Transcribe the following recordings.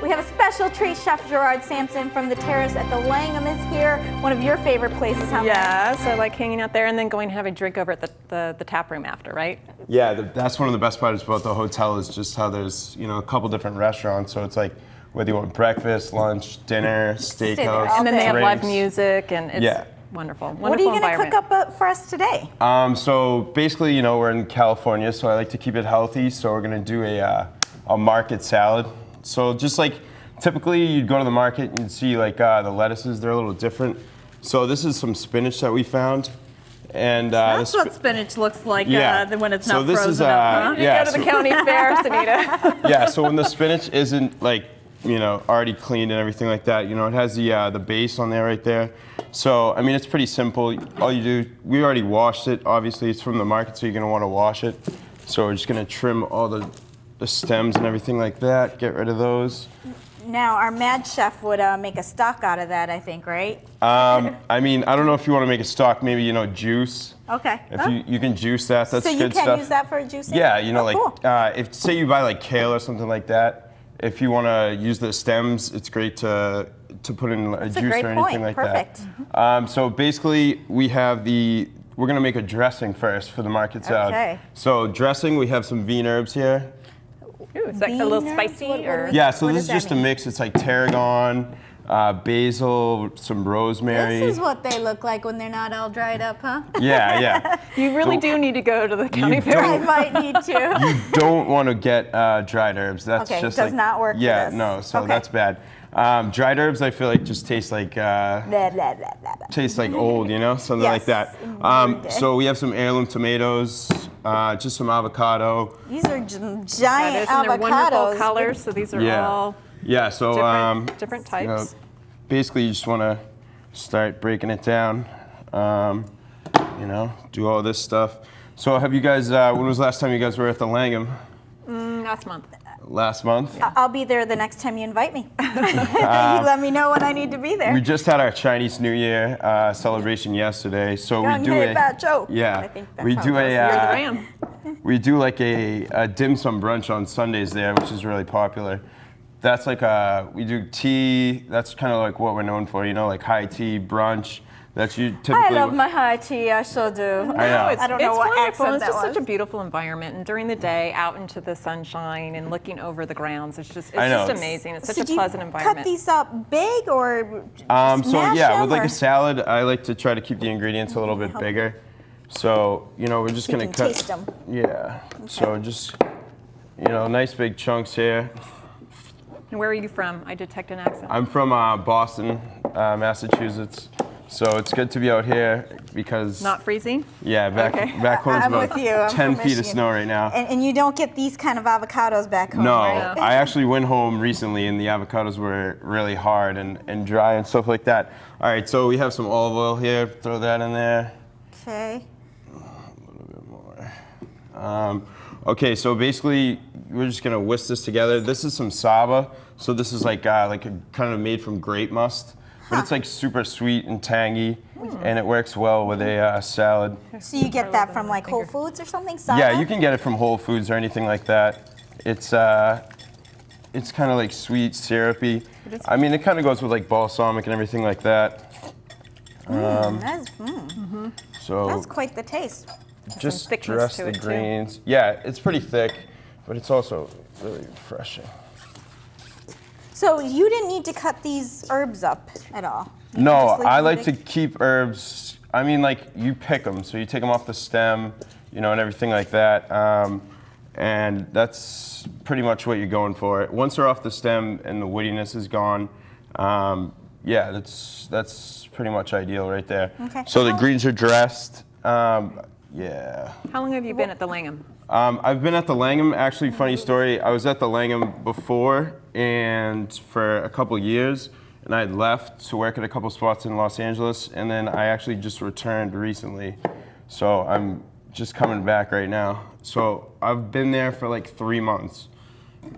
We have a special treat. Chef Gerard Sampson from the Terrace at the Langham is here. One of your favorite places, huh? Yes, I like hanging out there and then going to have a drink over at the tap room after, right? Yeah, that's one of the best parts about the hotel is just how there's, a couple different restaurants. So it's like whether you want breakfast, lunch, dinner, steakhouse, and then they have live drinks. music, and it's wonderful. What are you going to cook up for us today? So basically, we're in California, so I like to keep it healthy. So we're going to do a market salad. So just like typically you'd go to the market and you'd see like the lettuces, they're a little different. So this is some spinach that we found. And that's what spinach looks like when it's not this frozen is, up. You go to the county fair, Sehnita. Yeah, so when the spinach isn't like, already cleaned and everything like that, it has the base on there right there. So, I mean, it's pretty simple. All you do, we already washed it. Obviously, it's from the market, so you're going to want to wash it. So we're just going to trim all the stems and everything like that, get rid of those. Now, our mad chef would make a stock out of that, I think, right? I mean, I don't know if you want to make a stock, maybe, juice. Okay. If you can juice that, that's good stuff. So you can use that for juicing? Yeah, cool. if say you buy like kale or something like that, if you want to use the stems, it's great to put in a juice or anything like that. Perfect. So basically, we're going to make a dressing first for the market salad. Okay. So dressing, we have some bean herbs here. Ooh, it's like a little spicy, or? Yeah, so this is just a mix. It's like tarragon, basil, some rosemary. This is what they look like when they're not all dried up, huh? Yeah. You really do need to go to the county fair. I might need to. You don't want to get dried herbs. That's okay, just does not work for this. No, so that's bad. Dried herbs, I feel like just taste like tastes like old, something like that. So we have some heirloom tomatoes, just some avocado. These are giant avocados. They're wonderful colors. So these are all so different types. Basically, you just want to start breaking it down. Do all this stuff. So have you guys? When was the last time you guys were at the Langham? Last month. Last month? I'll be there the next time you invite me. You let me know when I need to be there. We just had our Chinese New Year celebration yesterday, so we do we do like a dim sum brunch on Sundays there, which is really popular. That's like we do tea. That's kind of like what we're known for, like high tea brunch. That's you typically. I love my high tea. I sure do. I know. I don't know what wonderful. accent It's that just was. such a beautiful environment, and during the day, out into the sunshine and looking over the grounds, it's just amazing. It's such a pleasant environment. Cut these up big or with like a salad, I like to try to keep the ingredients a little bit bigger. So we're just gonna cut. Taste them. Yeah. Okay. So just nice big chunks here. And where are you from? I detect an accent. I'm from Boston, Massachusetts. So it's good to be out here because... Not freezing? Yeah, back home's about 10 feet of snow right now. And you don't get these kind of avocados back home, No, right? I actually went home recently and the avocados were really hard and dry and stuff like that. All right, so we have some olive oil here. Throw that in there. Okay. A little bit more. Okay, so basically we're just gonna whisk this together. This is some saba. So this is like a kind of made from grape must. But it's like super sweet and tangy, and it works well with a salad. So you get that from like Whole Foods or something? Saba? Yeah, you can get it from Whole Foods or anything like that. It's kind of like sweet, syrupy. I mean, it kind of goes with like balsamic and everything like that. So that's quite the taste. Just dress the greens. Yeah, it's pretty thick, but it's also really refreshing. So you didn't need to cut these herbs up at all? No, I like to keep herbs. I mean, like you pick them, so you take them off the stem, and everything like that. And that's pretty much what you're going for. Once they're off the stem and the woodiness is gone, that's pretty much ideal right there. Okay. So the greens are dressed. Yeah. How long have you been at the Langham? I've been at the Langham. Actually, funny story. I was at the Langham before and for a couple years, and I had left to work at a couple spots in Los Angeles, and then I actually just returned recently. So I'm just coming back right now. So I've been there for like 3 months.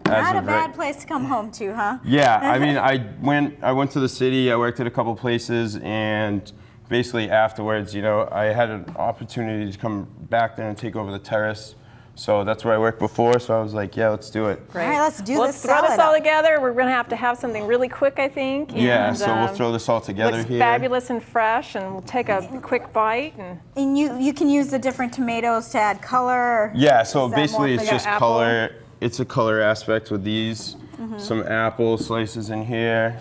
Not a bad place to come home to, huh? Yeah, I mean, I went to the city. I worked at a couple places, and basically afterwards, I had an opportunity to come back there and take over the Terrace. So that's where I worked before, so I was like, yeah, let's do it. Great. All right, let's do Well, this let's throw this salad all up. together. We're going to have something really quick, I think. Yeah, and, so we'll throw this all together looks here. fabulous and fresh, and we'll take a quick bite. And you can use the different tomatoes to add color. Yeah, so Is that basically more it's for just the apple? color. It's a color aspect with these. Some apple slices in here.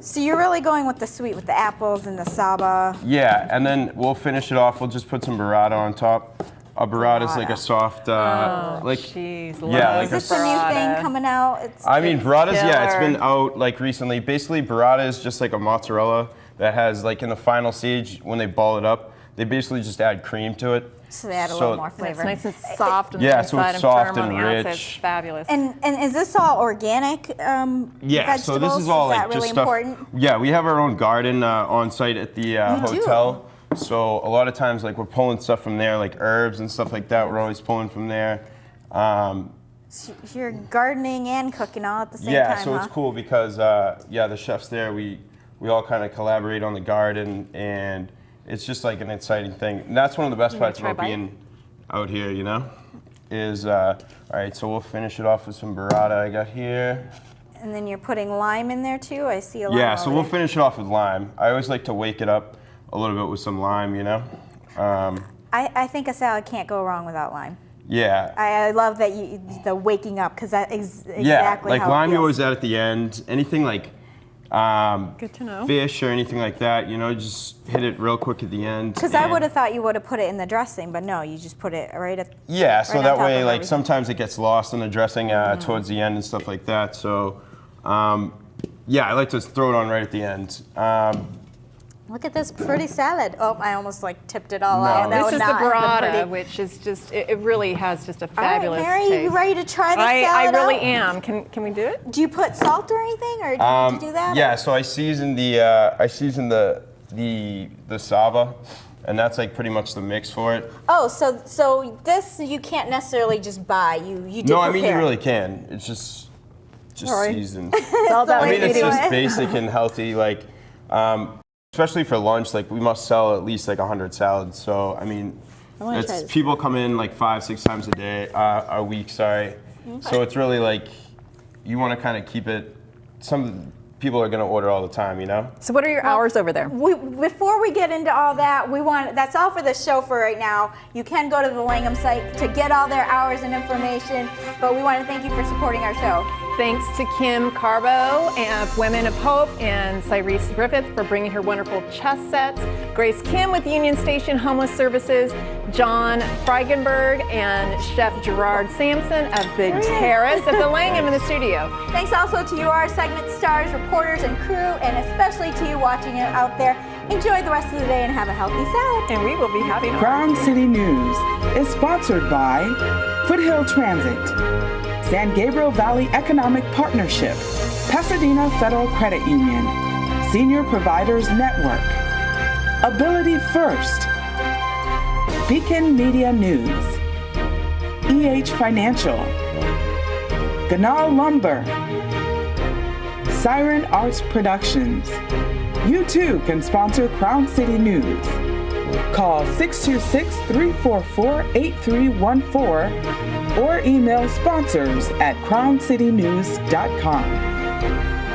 So you're really going with the sweet, with the apples and the saba. Yeah, and then we'll finish it off. We'll just put some burrata on top. A burrata is like a soft, like Jeez, yeah, like Is this the new thing coming out? I mean, burrata's, yeah, it's killer. been out like recently. Basically, burrata is just like a mozzarella that has like in the final stage when they ball it up, they basically just add cream to it. So they add a little more flavor. It's nice and soft on Yeah, the so inside it's and soft firm on and the outside. rich. It's fabulous. And is this all organic Yeah, vegetables? so this is all that like really just stuff. important? Yeah, we have our own garden on site at the do? hotel. So a lot of times, like we're pulling stuff from there, like herbs and stuff like that. We're always pulling from there. So you're gardening and cooking all at the same Yeah, time, so huh? it's cool because yeah, the chefs there, we all kind of collaborate on the garden, and it's just like an exciting thing. And that's one of the best parts try a about bite? being out here, you know, is all right. So we'll finish it off with some burrata I got here. And then you're putting lime in there too? I see a lime. Yeah, so over we'll there. finish it off with lime. I always like to wake it up a little bit with some lime, you know. I think a salad can't go wrong without lime. Yeah. I love that the waking up, because that is exactly Yeah, like how it lime you feels. always add at the end. Anything like Good to know. fish or anything like that, you know, just hit it real quick at the end. Because I and- would have thought you would have put it in the dressing, but no, you just put it right at. Yeah, so right on that top way, of like everything. sometimes it gets lost in the dressing towards the end and stuff like that. So, yeah, I like to throw it on right at the end. Look at this pretty salad. Oh, I almost like tipped it all No. out. That This would is the not have been burrata, pretty. which is just, it really has just a All right, fabulous Mary, taste. you ready to try this I salad really out? am. Can we do it? Do you put salt or anything, or do you do that? Yeah, so I season the saba, and that's like pretty much the mix for it. Oh, so this you can't necessarily just buy. You do No, I mean you prepare. really can. It's just Sorry. seasoned. It's all about the I way mean, you it's do just it. basic and healthy. Like, especially for lunch, like we must sell at least like 100 salads. So I mean, wanna try it's this. people come in like 5-6 times a day, a week. Sorry. So it's really like you want to kind of keep it. Some people are gonna order all the time, you know. So what are your hours over there? Before we get into all that, that's all for the show for right now. You can go to the Langham site to get all their hours and information, but we want to thank you for supporting our show. Thanks to Kim Carbo of Women of Hope and Cyrese Griffith for bringing her wonderful chess sets, Grace Kim with Union Station Homeless Services, John Freigenberg and Chef Gerard Sampson of the Terrace at the Langham in the studio. Thanks also to you, our segment stars, reporters, and crew, and especially to you watching it out there. Enjoy the rest of the day and have a healthy salad. And we will be having Crown City News is sponsored by Foothill Transit, San Gabriel Valley Economic Partnership, Pasadena Federal Credit Union, Senior Providers Network, Ability First, Beacon Media News, EH Financial, Ganal Lumber, Siren Arts Productions. You too can sponsor Crown City News. Call 626-344-8314 or email sponsors@crowncitynews.com.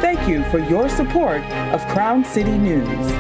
Thank you for your support of Crown City News.